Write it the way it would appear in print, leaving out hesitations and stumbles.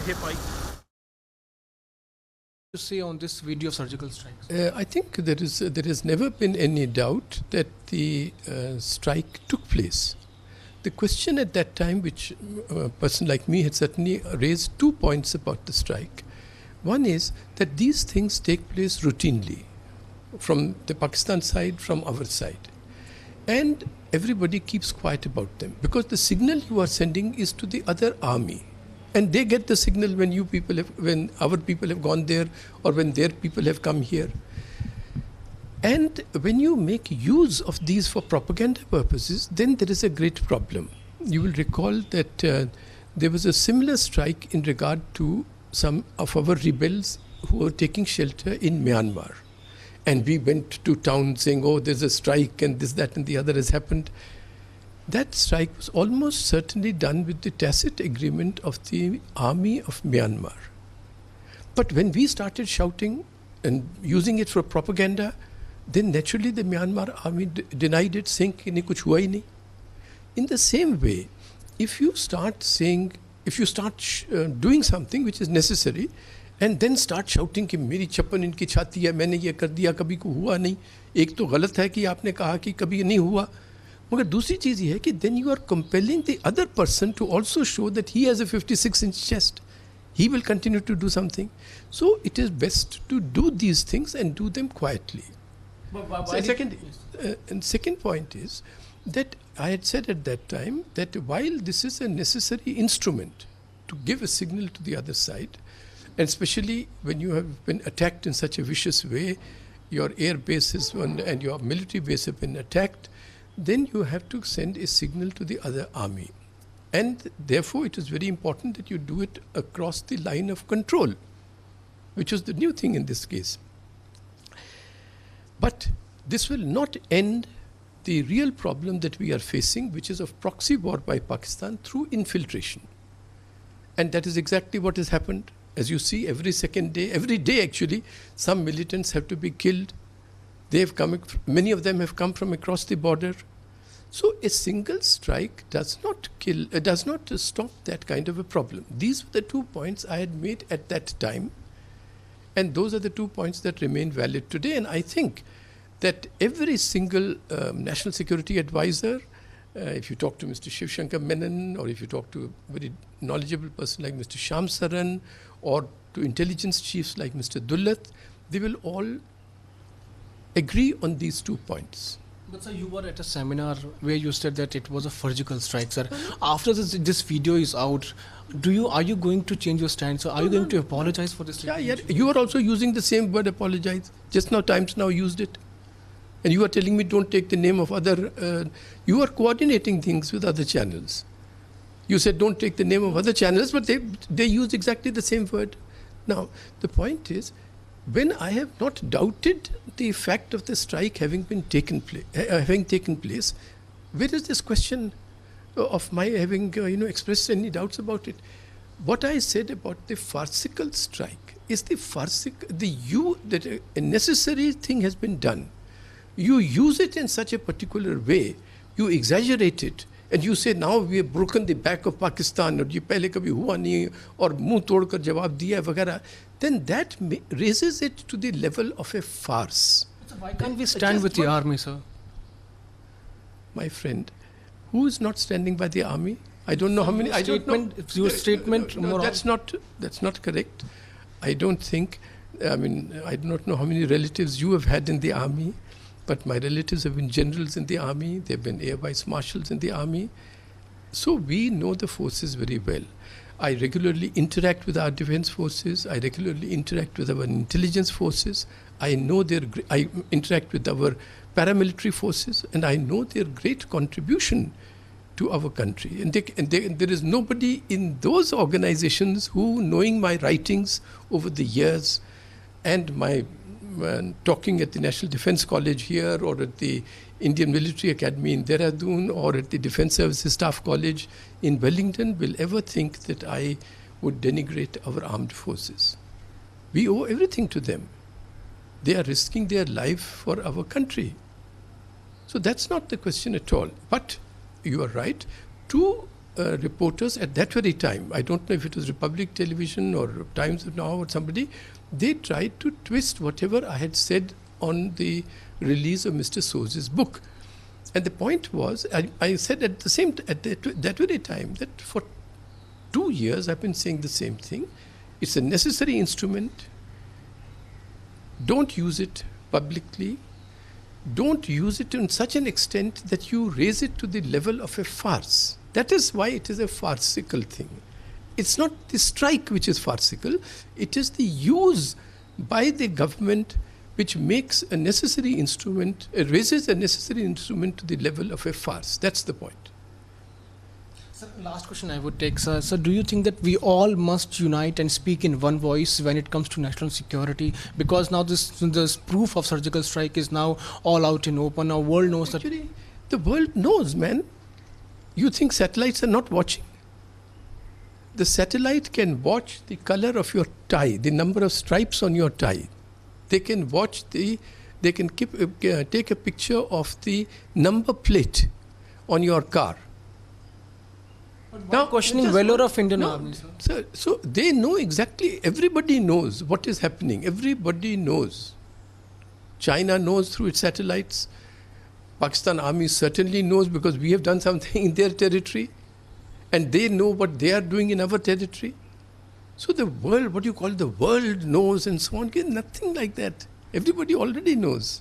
To say on this video of surgical strikes? I think there has never been any doubt that the strike took place. The question at that time, which a person like me had certainly raised 2 points about the strike. One is that these things take place routinely from the Pakistan side, from our side. And everybody keeps quiet about them because the signal you are sending is to the other army. And they get the signal when when our people have gone there or when their people have come here. And when you make use of these for propaganda purposes, then there is a great problem. You will recall that there was a similar strike in regard to some of our rebels who were taking shelter in Myanmar. And we went to town saying, oh, there's a strike and this, that and the other has happened. That strike was almost certainly done with the tacit agreement of the army of Myanmar. But when we started shouting and using it for propaganda, then naturally the Myanmar army denied it, saying कि नहीं कुछ हुआ ही नहीं. In the same way, if you start doing something which is necessary, and then start shouting कि मेरी छप्पन इनकी छाती है, मैंने ये कर दिया, कभी को हुआ नहीं. एक तो गलत है कि आपने कहा कि कभी नहीं हुआ. मगर दूसरी चीज़ ये है कि then you are compelling the other person to also show that he has a 56-inch chest. He will continue to do something. So it is best to do these things and do them quietly. Second point is that I had said at that time that while this is a necessary instrument to give a signal to the other side, and especially when you have been attacked in such a vicious way, your air bases and your military base have been attacked, then you have to send a signal to the other army. And therefore it is very important that you do it across the line of control, which was the new thing in this case. But this will not end the real problem that we are facing, which is of proxy war by Pakistan through infiltration. And that is exactly what has happened. As you see, every day actually, some militants have to be killed. Many of them have come from across the border. So a single strike does not stop that kind of a problem. These were the 2 points I had made at that time. And those are the 2 points that remain valid today. And I think that every single national security advisor, if you talk to Mr. Shiv Shankar Menon, or if you talk to a very knowledgeable person like Mr. Sham Saran, or to intelligence chiefs like Mr. Dullat, they will all agree on these 2 points. But sir, you were at a seminar where you said that it was a Farzical strike, sir. After this video is out, are you going to change your stance? Or are you going to apologize for this? Yeah. You are also using the same word, apologize. Just now, Times Now used it. And you are telling me don't take the name of other... you are coordinating things with other channels. You said don't take the name of other channels, but they used exactly the same word. Now, the point is, when I have not doubted the fact of the strike having taken place, where is this question of my having expressed any doubts about it? What I said about the farcical strike is that a necessary thing has been done. You use it in such a particular way, you exaggerate it, and you say now we have broken the back of Pakistan, or ye pehle kabhi hua nahi, or muh tod kar jawab diya vagara, then that raises it to the level of a farce. So why can't we stand with the army, sir? My friend, who is not standing by the army? I don't know how many. I don't know. Your statement. No, that's not correct. I don't think. I do not know how many relatives you have had in the army. But my relatives have been generals in the army, they've been air vice marshals in the army. So we know the forces very well. I regularly interact with our defense forces, I regularly interact with our intelligence forces, I interact with our paramilitary forces, and I know their great contribution to our country. And there is nobody in those organizations who, knowing my writings over the years and my talking at the National Defence College here, or at the Indian Military Academy in Dehradun, or at the Defence Services Staff College in Wellington, will ever think that I would denigrate our armed forces. We owe everything to them. They are risking their life for our country. So that's not the question at all. But you are right. To reporters at that very time, I don't know if it was Republic Television or Times of Now or somebody, they tried to twist whatever I had said on the release of Mr. Sose's book. And the point was, I said at that very time that for 2 years I've been saying the same thing. It's a necessary instrument. Don't use it publicly. Don't use it in such an extent that you raise it to the level of a farce. That is why it is a farcical thing. It's not the strike which is farcical. It is the use by the government which makes a necessary instrument, raises a necessary instrument to the level of a farce. That's the point. Sir, last question I would take, sir. So do you think that we all must unite and speak in one voice when it comes to national security? Because now this proof of surgical strike is now all out in open. Now world knows that. Actually, the world knows, man. You think satellites are not watching? The satellite can watch the color of your tie, the number of stripes on your tie. They can watch they can take a picture of the number plate on your car. Now questioning valor of Indian Army, sir. So they know exactly, everybody knows what is happening. Everybody knows. China knows through its satellites. Pakistan Army certainly knows because we have done something in their territory. And they know what they are doing in our territory. So the world, what you call the world knows and so on, nothing like that. Everybody already knows.